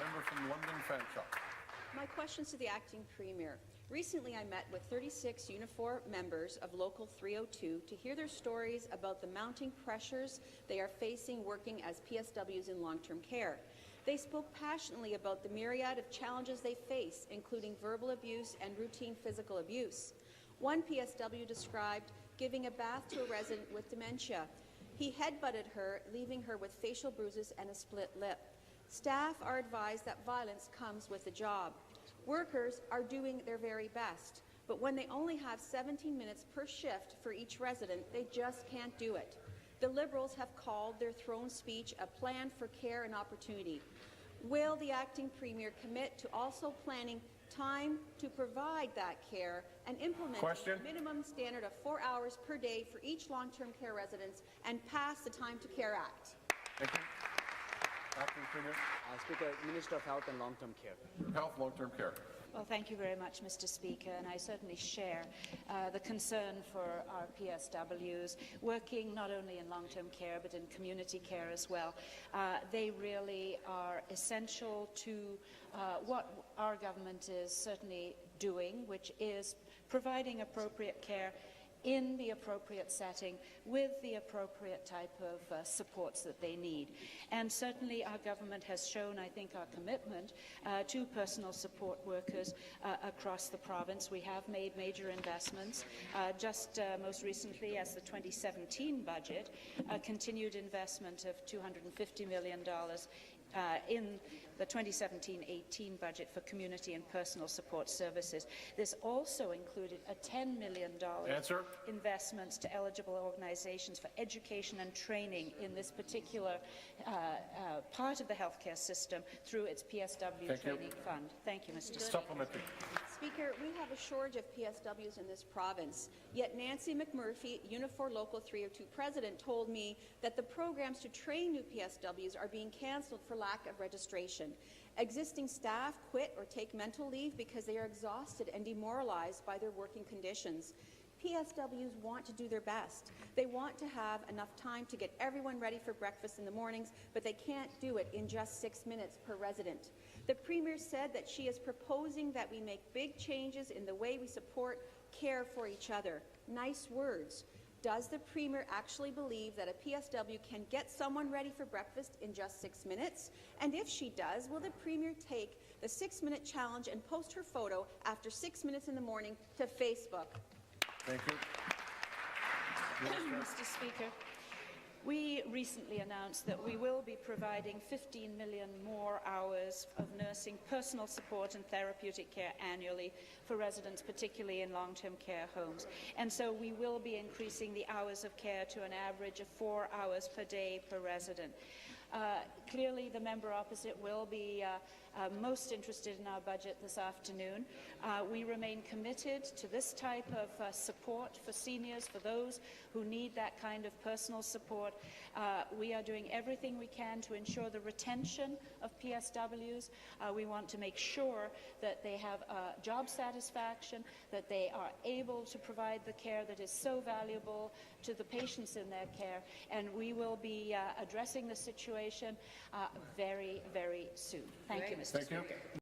member from London Fanshawe. My question is to the Acting Premier. Recently, I met with 36 UNIFOR members of Local 302 to hear their stories about the mounting pressures they are facing working as PSWs in long-term care. They spoke passionately about the myriad of challenges they face, including verbal abuse and routine physical abuse. One PSW described giving a bath to a resident with dementia. He headbutted her, leaving her with facial bruises and a split lip. Staff are advised that violence comes with the job. Workers are doing their very best, but when they only have 17 minutes per shift for each resident, they just can't do it. The Liberals have called their throne speech a plan for care and opportunity. Will the Acting Premier commit to also planning time to provide that care and implement a minimum standard of 4 hours per day for each long-term care residents and pass the Time to Care Act? Thank you. Acting Premier. Speaker, Minister of Health and Long-Term Care. Health, Long-Term Care. Well, thank you very much, Mr. Speaker, and I certainly share the concern for our PSWs working not only in long-term care but in community care as well. They really are essential to what our government is certainly doing, which is providing appropriate care in the appropriate setting with the appropriate type of supports that they need. And certainly our government has shown, I think, our commitment to personal support workers across the province. We have made major investments. Most recently, as the 2017 budget, a continued investment of $250 million in the 2017-18 budget for community and personal support services. This also included a $10 million investment to eligible organizations for education and training in this particular part of the healthcare system through its PSW Training Fund. Thank you, Mr. Speaker. Speaker, we have a shortage of PSWs in this province, yet Nancy McMurphy, UNIFOR Local 302 President, told me that the programs to train new PSWs are being cancelled for lack of registration. Existing staff quit or take mental leave because they are exhausted and demoralized by their working conditions. PSWs want to do their best. They want to have enough time to get everyone ready for breakfast in the mornings, but they can't do it in just 6 minutes per resident. The Premier said that she is proposing that we make big changes in the way we support care for each other. Nice words. Does the Premier actually believe that a PSW can get someone ready for breakfast in just 6 minutes? And if she does, will the Premier take the 6-minute challenge and post her photo after 6 minutes in the morning to Facebook? Thank you. Mr. Speaker, we recently announced that we will be providing 15 million more hours of nursing, personal support and therapeutic care annually for residents, particularly in long-term care homes. And so we will be increasing the hours of care to an average of 4 hours per day per resident. Clearly, the member opposite will be most interested in our budget this afternoon. We remain committed to this type of support for seniors, for those who need that kind of personal support. We are doing everything we can to ensure the retention of PSWs. We want to make sure that they have job satisfaction, that they are able to provide the care that is so valuable to the patients in their care, and we will be addressing the situation very, very soon. Thank you, Mr. Speaker.